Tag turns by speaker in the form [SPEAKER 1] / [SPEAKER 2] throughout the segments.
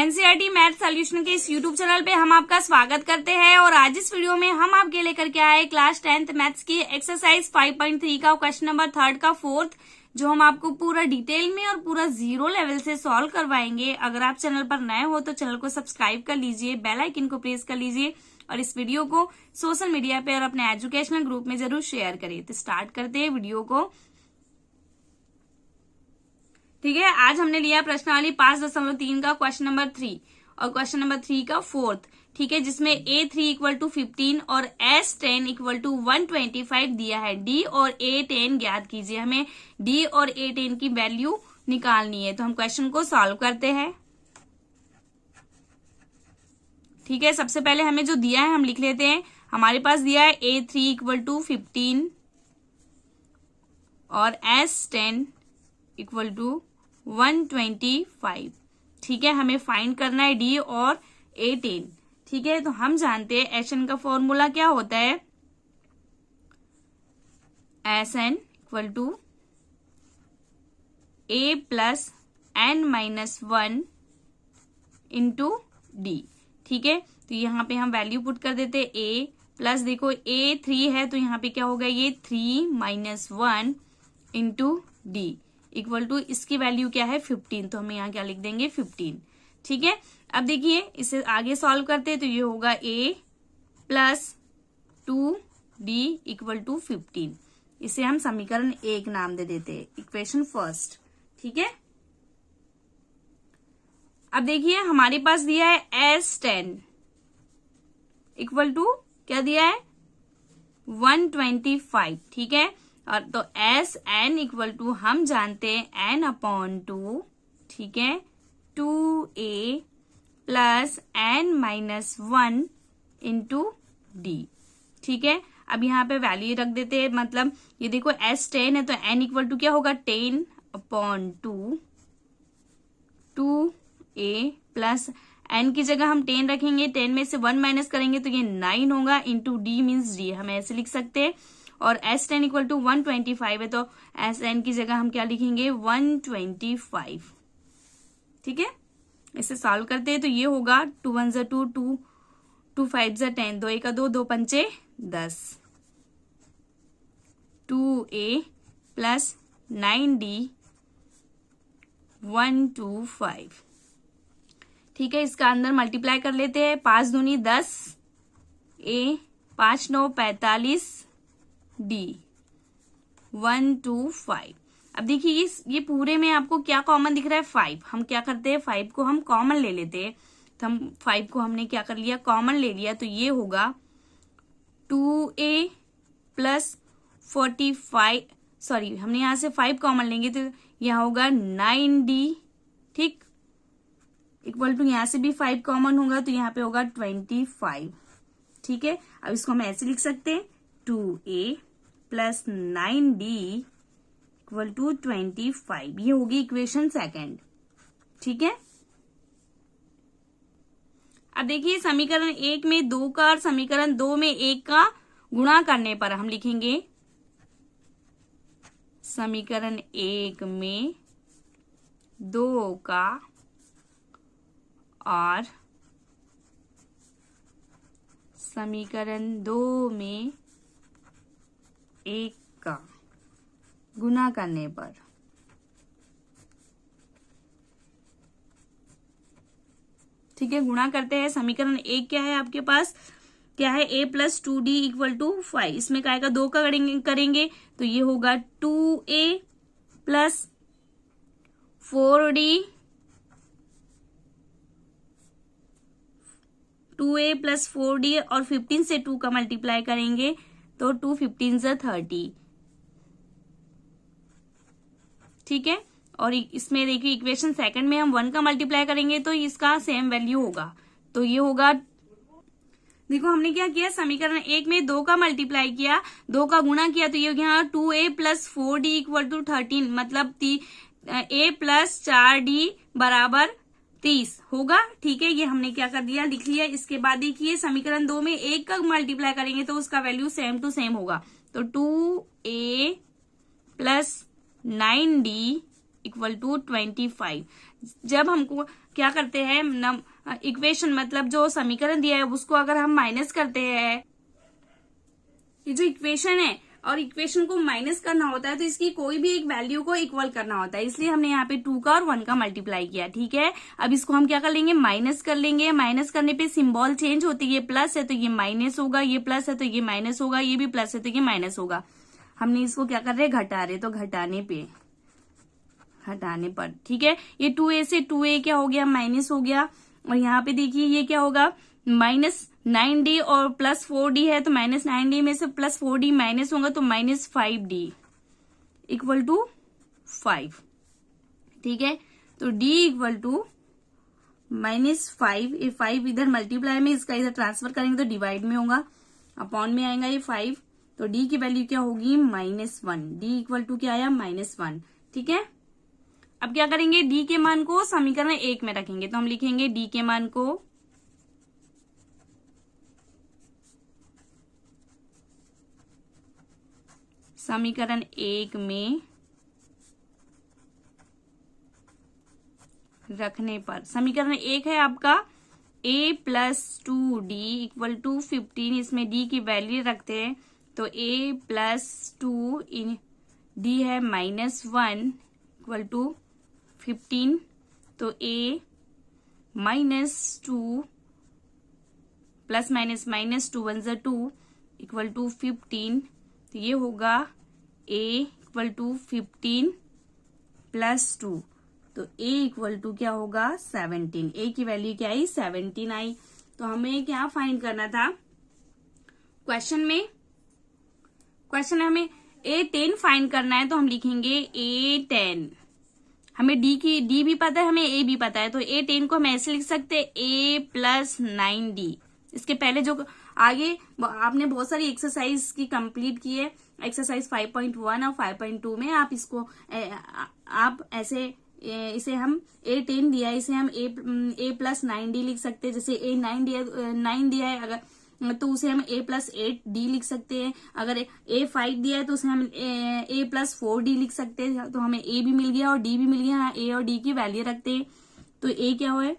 [SPEAKER 1] NCERT math solution के इस YouTube channel पे हम आपका स्वागत करते हैं और आज इस वीडियो में हम आपके लेकर के आए क्लास 10th मैथ्स की एक्सरसाइज 5.3 का क्वेश्चन नंबर 3 का 4th, जो हम आपको पूरा डिटेल में और पूरा जीरो लेवल से सॉल्व करवाएंगे। अगर आप चैनल पर नए हो तो चैनल को सब्सक्राइब कर लीजिए, बेल आइकन को प्रेस कर लीजिए और इस वीडियो को सोशल मीडिया पे और अपने एजुकेशनल ग्रुप में जरूर शेयर करिए। तो स्टार्ट करते हैं वीडियो को। ठीक है, आज हमने लिया प्रश्नावली 5.3 का क्वेश्चन नंबर 3 और क्वेश्चन नंबर 3 का 4th। ठीक है, जिसमें A3 इक्वल टू 15 और S10 इक्वल टू 125 दिया है। D और A10 ज्ञात कीजिए। हमें D और A10 की वैल्यू निकालनी है, तो हम क्वेश्चन को सॉल्व करते हैं। ठीक है, सबसे पहले हमें जो दिया है हम लिख लेते हैं। हमारे पास दिया है A3 इक्वल टू 15 और S10 इक्वल टू 125। ठीक है, हमें फाइंड करना है D और A10। ठीक है, तो हम जानते हैं Sn का फॉर्मूला क्या होता है। Sn equal to A plus n minus 1 into D। ठीक है, तो यहाँ पे हम वैल्यू पुट कर देते हैं। A प्लस देखो A3 है तो यहाँ पे क्या होगा, ये 3 minus 1 into D equal to इसकी वैल्यू क्या है 15, तो हमें यहाँ क्या लिख देंगे 15। ठीक है, अब देखिए इसे आगे सॉल्व करते हैं तो ये होगा A plus 2D equal to 15। इसे हम समीकरण 1 नाम दे देते हैं, इक्वेशन फर्स्ट। ठीक है, अब देखिए हमारे पास दिया है S10 इक्वल टू क्या दिया है 125। ठीक है, और तो Sn इक्वल टू हम जानते हैं n/2। ठीक है, 2A plus n minus 1 into D। ठीक है, अब यहाँ पे वैल्यू रख देते हैं। मतलब ये देखो S10 है तो n इक्वल टू क्या होगा 10/2 2A प्लस n की जगह हम 10 रखेंगे, 10 में से 1 माइनस करेंगे तो ये 9 होगा इंटू D मीन्स D। हम ऐसे लिख सकते हैं। और S10 इक्वल टू 125 है तो Sn की जगह हम क्या लिखेंगे 125। ठीक है, इसे सॉल्व करते हैं तो ये होगा 2 1 जा 2 2 2 5 जा 10 2 1 2 2 5 10 2A प्लस 9D 125। ठीक है, इसका अंदर मल्टीप्लाई कर लेते हैं। 5 दूनी 10 A 5 9 45 D 125। अब देखिए ये पूरे में आपको क्या कॉमन दिख रहा है 5। हम क्या करते हैं 5 को हम कॉमन ले लेते हैं। तो हम 5 को हमने क्या कर लिया कॉमन ले लिया, तो ये होगा 2A प्लस 45 सॉरी हमने यहां से 5 कॉमन लेंगे तो यहाँ होगा 9D। ठीक, इक्वल टू यहाँ से भी 5 कॉमन होगा तो यहाँ पे होगा 25। ठीक है, अब इसको हम ऐसे लिख सकते हैं 2A plus 9D equal to 25। ये होगी इक्वेशन सेकंड। ठीक है, अब देखिए समीकरण 1 में 2 का और समीकरण 2 में 1 का गुणा करने पर हम लिखेंगे समीकरण 1 में 2 का और समीकरण 2 में 1 का गुणा करने पर। ठीक है, गुणा करते हैं। समीकरण 1 क्या है आपके पास, क्या है A plus 2D equal to 5। इसमें क्या आएगा 2 का करेंगे तो ये होगा 2A plus 4D 2A plus 4D और 15 से 2 का मल्टीप्लाई करेंगे तो 2 15 से 30। ठीक है, और इसमें देखिए इक्वेशन सेकंड में हम 1 का मल्टीप्लाई करेंगे तो इसका सेम वैल्यू होगा। तो ये होगा, देखो हमने क्या किया समीकरण 1 में 2 का मल्टीप्लाई किया, 2 का गुणा किया तो ये यहाँ 2A plus 4D equal to 13। मतलब A प्लस 4D बराबर 30 होगा। ठीक है, ये हमने क्या कर दिया लिख लिया। इसके बाद देखिए समीकरण 2 में 1 का मल्टीप्लाई करेंगे तो उसका वैल्यू सेम टू सेम होगा। तो 2A plus 9D equal to 25। जब हमको क्या करते हैं, इक्वेशन मतलब जो समीकरण दिया है उसको अगर हम माइनस करते हैं, ये जो इक्वेशन है और इक्वेशन को माइनस करना होता है तो इसकी कोई भी एक वैल्यू को इक्वल करना होता है, इसलिए हमने यहाँ पे 2 का और 1 का मल्टीप्लाई किया। ठीक है, अब इसको हम क्या कर लेंगे, माइनस कर लेंगे। माइनस करने पे सिंबल चेंज होती है, ये प्लस है तो ये माइनस होगा, ये प्लस है तो ये माइनस होगा, ये भी प्लस है तो ये माइनस होगा। हमने इसको क्या कर रहे हैं, घटा रहे, तो घटाने पर ठीक है, ये 2a से 2a क्या हो गया, माइनस हो गया। और यहाँ पे देखिए ये क्या होगा, -9d और +4d है, तो -9d में से +4d माइनस होगा तो -5d इक्वल टू 5। ठीक है, तो d इक्वल टू -5, ये 5 इधर मल्टीप्लाई में, इसका इधर ट्रांसफर करेंगे तो डिवाइड में होगा, अपॉन में आएगा ये 5, तो d की वैल्यू क्या होगी, -1। d इक्वल टू क्या आया, -1। ठीक है, अब क्या करेंगे, d के मान को समीकरण 1 में रखेंगे, तो हम लिखेंगे d के मान को समीकरण 1 में रखने पर, समीकरण 1 है आपका a + 2d इक्वल टू 15, इसमें d की वैल्यू रखते हैं तो a + 2 d है -1 इक्वल टू 15, तो a -2 plus minus -2 1 + 2 equal to 15, तो ये होगा a इक्वल टू 15 + 2, तो a इक्वल टू क्या होगा, 17। a की वैल्यू क्या आई, 17 आई। तो हमें क्या फाइंड करना था क्वेश्चन में हमें a10 फाइंड करना है, तो हम लिखेंगे a10। हमें d भी पता है, हमें a भी पता है, तो a10 को हम ऐसे लिख सकते हैं a + 9d। इसके पहले जो आगे आपने बहुत सारी एक्सरसाइज की कंप्लीट की है, एक्सरसाइज 5.1 और 5.2 में आप इसको आप ऐसे इसे हम a10 दिया है, इसे हम a + 9d लिख सकते हैं। जैसे a 9 दिया है अगर, तो उसे हम a + 8d लिख सकते हैं। अगर a 5 दिया है तो उसे हम a + 4d लिख सकते हैं। तो हमें a भी मिल गया और d भी मिल गया, a और d की वैल्यू रखते हैं। तो a क्या है,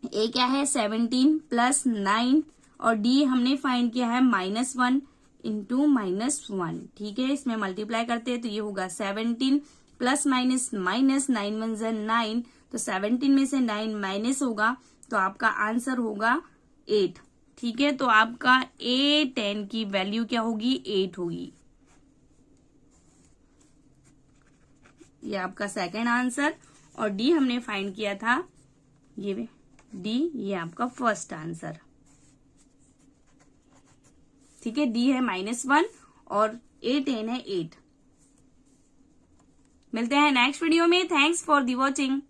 [SPEAKER 1] a क्या है 17 + 9 और d हमने फाइंड किया है -1 इंटू -1। ठीक है, इसमें मल्टीप्लाई करते हैं तो ये होगा 17 + -, -9 1 = 9, तो 17 में से 9 माइनस होगा तो आपका आंसर होगा 8। ठीक है, तो आपका a10 की वैल्यू क्या होगी, 8 होगी। ये आपका सेकंड आंसर, और d हमने फाइंड किया था, ये d, ये आपका फर्स्ट आंसर। ठीक है, d है -1 और a10 है 8। मिलते हैं नेक्स्ट वीडियो में। Thanks for the watching.